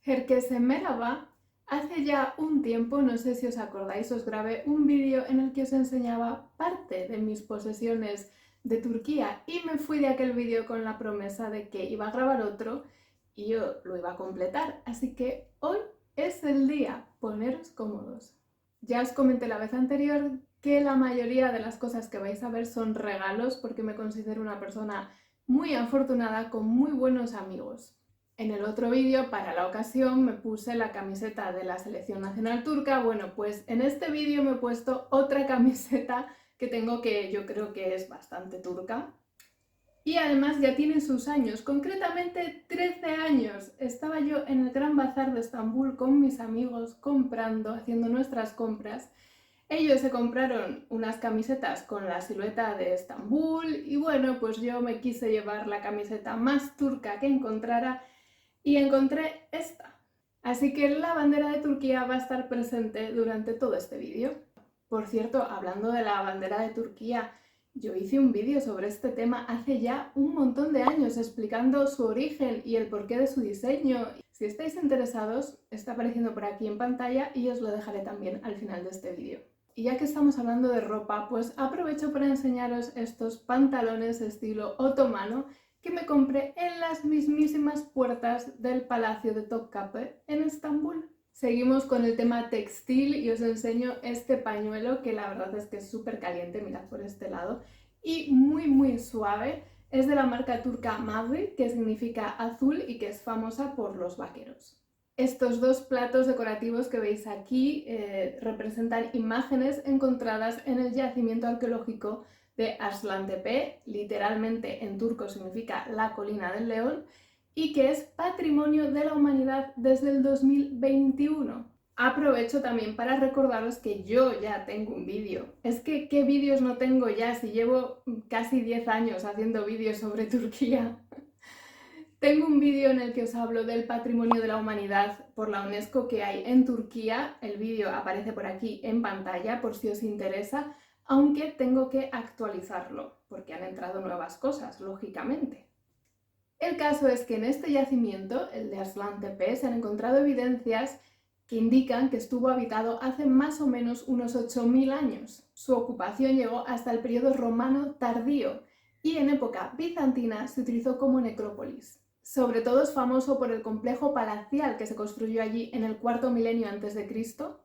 Herkese merhaba. Hace ya un tiempo, no sé si os acordáis, os grabé un vídeo en el que os enseñaba parte de mis posesiones de Turquía y me fui de aquel vídeo con la promesa de que iba a grabar otro y yo lo iba a completar. Así que hoy es el día, poneros cómodos. Ya os comenté la vez anterior que la mayoría de las cosas que vais a ver son regalos porque me considero una persona muy afortunada con muy buenos amigos. En el otro vídeo, para la ocasión, me puse la camiseta de la selección nacional turca. Bueno, pues en este vídeo me he puesto otra camiseta que tengo que yo creo que es bastante turca. Y además ya tiene sus años, concretamente 13 años. Estaba yo en el Gran Bazar de Estambul con mis amigos comprando, haciendo nuestras compras. Ellos se compraron unas camisetas con la silueta de Estambul y bueno, pues yo me quise llevar la camiseta más turca que encontrara y encontré esta. Así que la bandera de Turquía va a estar presente durante todo este vídeo. Por cierto, hablando de la bandera de Turquía, yo hice un vídeo sobre este tema hace ya un montón de años explicando su origen y el porqué de su diseño. Si estáis interesados, está apareciendo por aquí en pantalla y os lo dejaré también al final de este vídeo. Y ya que estamos hablando de ropa, pues aprovecho para enseñaros estos pantalones estilo otomano que me compré en las mismísimas puertas del Palacio de Topkapi en Estambul. Seguimos con el tema textil y os enseño este pañuelo que la verdad es que es súper caliente, mirad por este lado, y muy suave. Es de la marca turca Mavi, que significa azul y que es famosa por los vaqueros. Estos dos platos decorativos que veis aquí representan imágenes encontradas en el yacimiento arqueológico de Arslantepe, literalmente en turco significa la colina del león, y que es Patrimonio de la Humanidad desde el 2021. Aprovecho también para recordaros que yo ya tengo un vídeo. Es que, ¿qué vídeos no tengo ya si llevo casi 10 años haciendo vídeos sobre Turquía? Tengo un vídeo en el que os hablo del Patrimonio de la Humanidad por la UNESCO que hay en Turquía. El vídeo aparece por aquí en pantalla por si os interesa, aunque tengo que actualizarlo porque han entrado nuevas cosas, lógicamente. El caso es que en este yacimiento, el de Arslantepe, se han encontrado evidencias que indican que estuvo habitado hace más o menos unos 8000 años. Su ocupación llegó hasta el periodo romano tardío y en época bizantina se utilizó como necrópolis. Sobre todo es famoso por el complejo palacial que se construyó allí en el cuarto milenio a.C.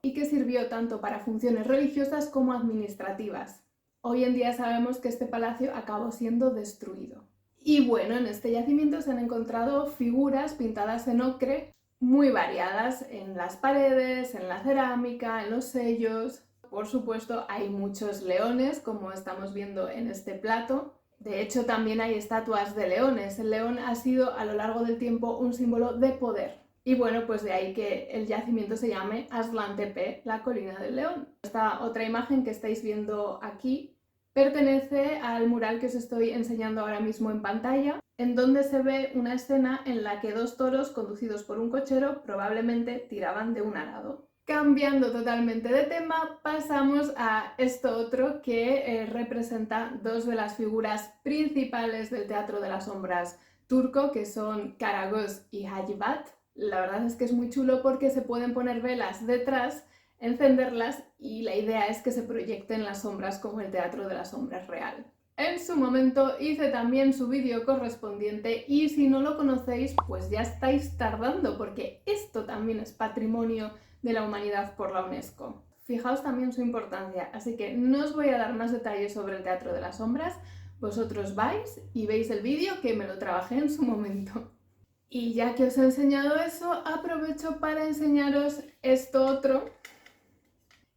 y que sirvió tanto para funciones religiosas como administrativas. Hoy en día sabemos que este palacio acabó siendo destruido. Y bueno, en este yacimiento se han encontrado figuras pintadas en ocre muy variadas en las paredes, en la cerámica, en los sellos. Por supuesto, hay muchos leones, como estamos viendo en este plato. De hecho, también hay estatuas de leones. El león ha sido a lo largo del tiempo un símbolo de poder. Y bueno, pues de ahí que el yacimiento se llame Arslantepe, la colina del león. Esta otra imagen que estáis viendo aquí pertenece al mural que os estoy enseñando ahora mismo en pantalla, en donde se ve una escena en la que dos toros conducidos por un cochero probablemente tiraban de un arado. Cambiando totalmente de tema, pasamos a esto otro que representa dos de las figuras principales del teatro de las sombras turco, que son Karagöz y Hacivat. La verdad es que es muy chulo porque se pueden poner velas detrás, encenderlas y la idea es que se proyecten las sombras como el teatro de las sombras real. En su momento hice también su vídeo correspondiente y si no lo conocéis pues ya estáis tardando porque esto también es patrimonio de la humanidad por la UNESCO. Fijaos también su importancia, así que no os voy a dar más detalles sobre el teatro de las sombras, vosotros vais y veis el vídeo que me lo trabajé en su momento. Y ya que os he enseñado eso, aprovecho para enseñaros esto otro.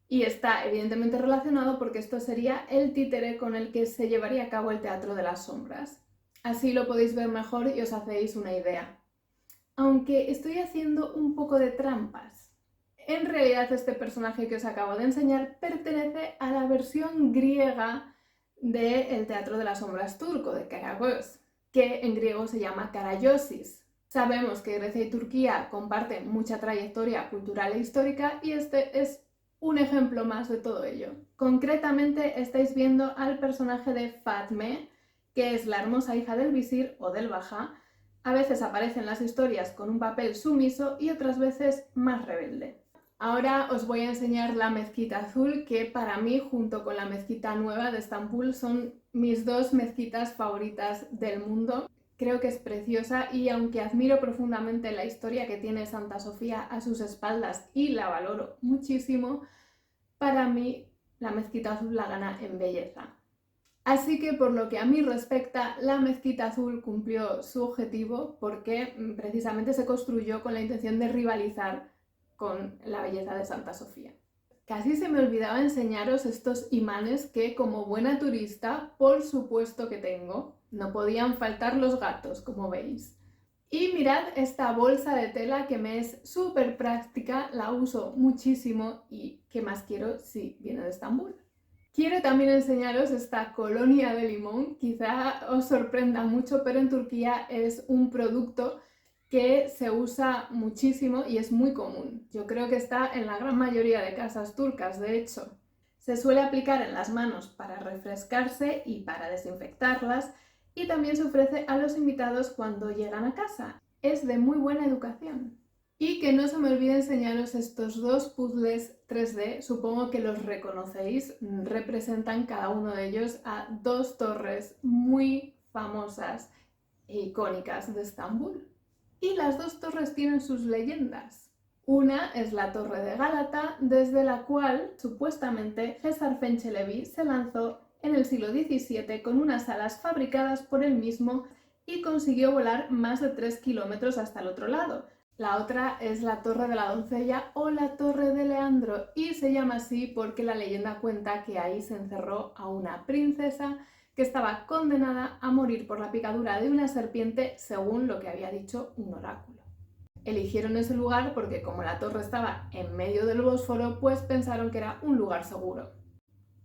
Y está evidentemente relacionado porque esto sería el títere con el que se llevaría a cabo el teatro de las sombras. Así lo podéis ver mejor y os hacéis una idea. Aunque estoy haciendo un poco de trampas. En realidad este personaje que os acabo de enseñar pertenece a la versión griega del teatro de las sombras turco, de Karagöz, que en griego se llama Karayosis. Sabemos que Grecia y Turquía comparten mucha trayectoria cultural e histórica y este es un ejemplo más de todo ello. Concretamente estáis viendo al personaje de Fatme, que es la hermosa hija del visir o del bajá, A veces aparece en las historias con un papel sumiso y otras veces más rebelde. Ahora os voy a enseñar la mezquita azul, que para mí, junto con la mezquita nueva de Estambul, son mis dos mezquitas favoritas del mundo. Creo que es preciosa y aunque admiro profundamente la historia que tiene Santa Sofía a sus espaldas y la valoro muchísimo, para mí la mezquita azul la gana en belleza. Así que por lo que a mí respecta, la mezquita azul cumplió su objetivo porque precisamente se construyó con la intención de rivalizar con la belleza de Santa Sofía. Casi se me olvidaba enseñaros estos imanes que, como buena turista, por supuesto que tengo. No podían faltar los gatos, como veis. Y mirad esta bolsa de tela que me es súper práctica, la uso muchísimo y ¿qué más quiero si viene de Estambul? Quiero también enseñaros esta colonia de limón, quizá os sorprenda mucho, pero en Turquía es un producto que se usa muchísimo y es muy común. Yo creo que está en la gran mayoría de casas turcas, de hecho. Se suele aplicar en las manos para refrescarse y para desinfectarlas, y también se ofrece a los invitados cuando llegan a casa. Es de muy buena educación. Y que no se me olvide enseñaros estos dos puzzles 3D, supongo que los reconocéis, representan cada uno de ellos a dos torres muy famosas e icónicas de Estambul. Y las dos torres tienen sus leyendas. Una es la Torre de Gálata, desde la cual supuestamente César Fenchelevi se lanzó en el siglo XVII con unas alas fabricadas por él mismo y consiguió volar más de 3 kilómetros hasta el otro lado. La otra es la Torre de la Doncella o la Torre de Leandro, y se llama así porque la leyenda cuenta que ahí se encerró a una princesa que estaba condenada a morir por la picadura de una serpiente, según lo que había dicho un oráculo. Eligieron ese lugar porque, como la torre estaba en medio del Bósforo, pues pensaron que era un lugar seguro.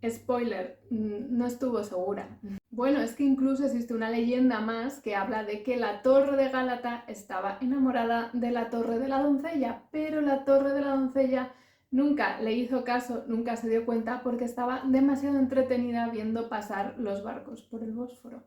Spoiler, no estuvo segura. Bueno, es que incluso existe una leyenda más que habla de que la Torre de Gálata estaba enamorada de la Torre de la Doncella, pero la Torre de la Doncella nunca le hizo caso, nunca se dio cuenta porque estaba demasiado entretenida viendo pasar los barcos por el Bósforo.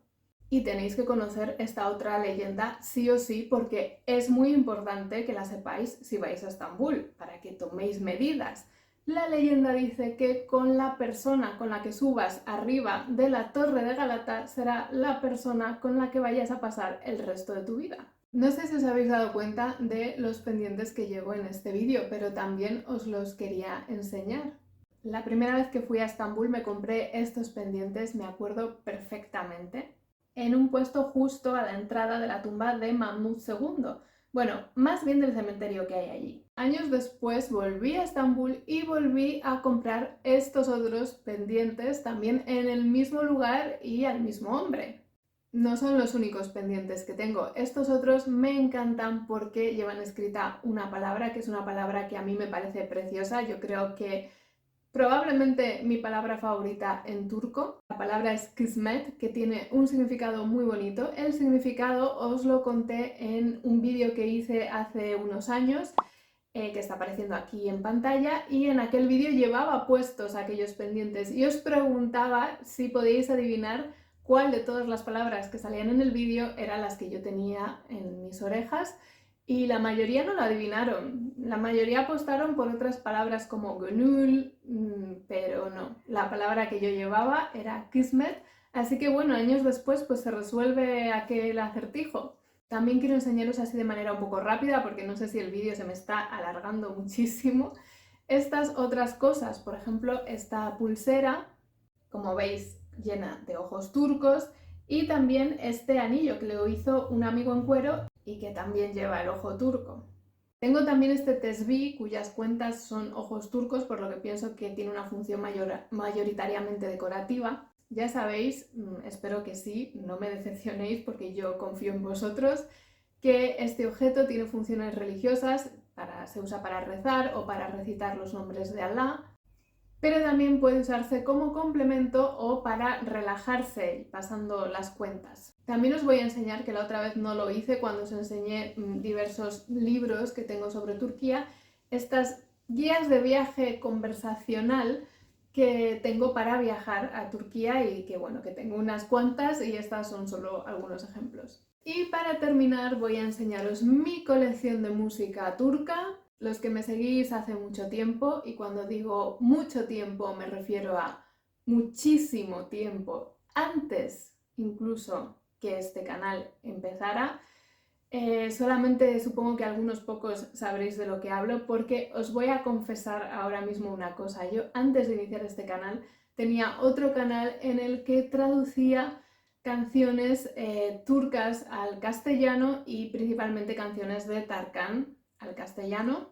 Y tenéis que conocer esta otra leyenda sí o sí, porque es muy importante que la sepáis si vais a Estambul, para que toméis medidas. La leyenda dice que con la persona con la que subas arriba de la Torre de Gálata será la persona con la que vayas a pasar el resto de tu vida. No sé si os habéis dado cuenta de los pendientes que llevo en este vídeo, pero también os los quería enseñar. La primera vez que fui a Estambul me compré estos pendientes, me acuerdo perfectamente, en un puesto justo a la entrada de la tumba de Mahmud II. Bueno, más bien del cementerio que hay allí. Años después volví a Estambul y volví a comprar estos otros pendientes también en el mismo lugar y al mismo hombre. No son los únicos pendientes que tengo. Estos otros me encantan porque llevan escrita una palabra que es una palabra que a mí me parece preciosa. Yo creo que probablemente mi palabra favorita en turco. La palabra es kismet, que tiene un significado muy bonito. El significado os lo conté en un vídeo que hice hace unos años, que está apareciendo aquí en pantalla, y en aquel vídeo llevaba puestos aquellos pendientes y os preguntaba si podíais adivinar cuál de todas las palabras que salían en el vídeo eran las que yo tenía en mis orejas. Y la mayoría no lo adivinaron, la mayoría apostaron por otras palabras como gönül, pero no, la palabra que yo llevaba era kismet, así que bueno, años después pues se resuelve aquel acertijo. También quiero enseñaros así de manera un poco rápida, porque no sé si el vídeo se me está alargando muchísimo, estas otras cosas, por ejemplo esta pulsera, como veis, llena de ojos turcos, y también este anillo que le hizo un amigo en cuero y que también lleva el ojo turco. Tengo también este tesbih cuyas cuentas son ojos turcos, por lo que pienso que tiene una función mayoritariamente decorativa. Ya sabéis, espero que sí, no me decepcionéis porque yo confío en vosotros, que este objeto tiene funciones religiosas, se usa para rezar o para recitar los nombres de Alá, pero también puede usarse como complemento o para relajarse pasando las cuentas. También os voy a enseñar, que la otra vez no lo hice cuando os enseñé diversos libros que tengo sobre Turquía, estas guías de viaje conversacional que tengo para viajar a Turquía y que bueno, que tengo unas cuantas y estas son solo algunos ejemplos. Y para terminar voy a enseñaros mi colección de música turca. Los que me seguís hace mucho tiempo, y cuando digo mucho tiempo me refiero a muchísimo tiempo, antes incluso que este canal empezara, solamente supongo que algunos pocos sabréis de lo que hablo, porque os voy a confesar ahora mismo una cosa. Yo antes de iniciar este canal tenía otro canal en el que traducía canciones turcas al castellano y principalmente canciones de Tarkan al castellano.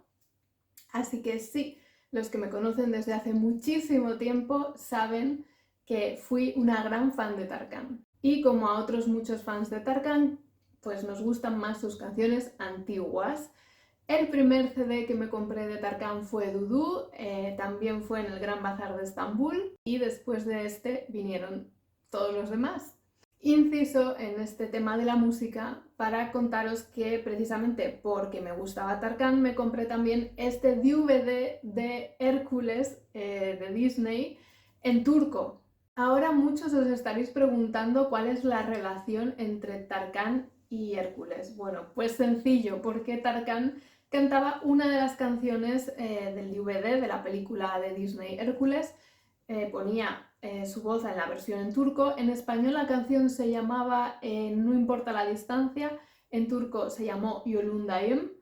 Así que sí, los que me conocen desde hace muchísimo tiempo saben que fui una gran fan de Tarkan. Y como a otros muchos fans de Tarkan, pues nos gustan más sus canciones antiguas. El primer CD que me compré de Tarkan fue Dudu, también fue en el Gran Bazar de Estambul, y después de este vinieron todos los demás. Inciso en este tema de la música para contaros que precisamente porque me gustaba Tarkan me compré también este DVD de Hércules de Disney en turco. Ahora muchos os estaréis preguntando cuál es la relación entre Tarkan y Hércules. Bueno, pues sencillo, porque Tarkan cantaba una de las canciones del DVD de la película de Disney Hércules, ponía su voz en la versión en turco. En español la canción se llamaba No importa la distancia, en turco se llamó Yolundayım.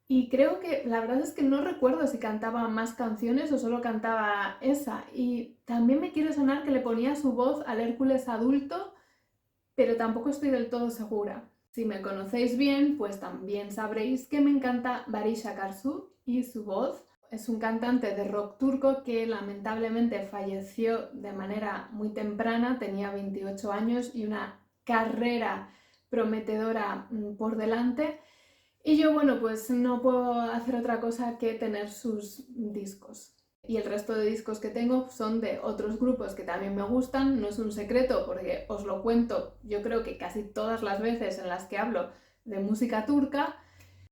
Y creo que la verdad es que no recuerdo si cantaba más canciones o solo cantaba esa. Y también me quiere sonar que le ponía su voz al Hércules adulto, pero tampoco estoy del todo segura. Si me conocéis bien, pues también sabréis que me encanta Barış Akarsu y su voz. Es un cantante de rock turco que lamentablemente falleció de manera muy temprana, tenía 28 años y una carrera prometedora por delante. Y yo, bueno, pues no puedo hacer otra cosa que tener sus discos. Y el resto de discos que tengo son de otros grupos que también me gustan. No es un secreto porque os lo cuento, yo creo que casi todas las veces en las que hablo de música turca,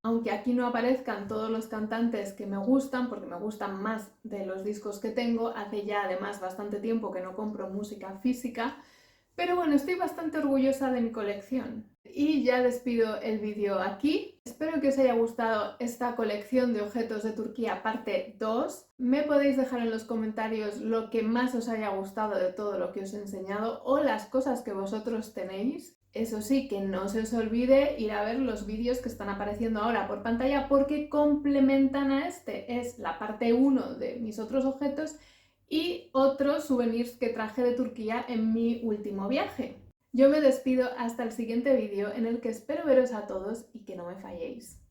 aunque aquí no aparezcan todos los cantantes que me gustan, porque me gustan más de los discos que tengo. Hace ya además bastante tiempo que no compro música física, pero bueno, estoy bastante orgullosa de mi colección. Y ya despido el vídeo aquí. Espero que os haya gustado esta colección de objetos de Turquía parte 2. Me podéis dejar en los comentarios lo que más os haya gustado de todo lo que os he enseñado o las cosas que vosotros tenéis. Eso sí, que no se os olvide ir a ver los vídeos que están apareciendo ahora por pantalla porque complementan a este. Es la parte 1 de mis otros objetos y otros souvenirs que traje de Turquía en mi último viaje. Yo me despido hasta el siguiente vídeo en el que espero veros a todos y que no me falléis.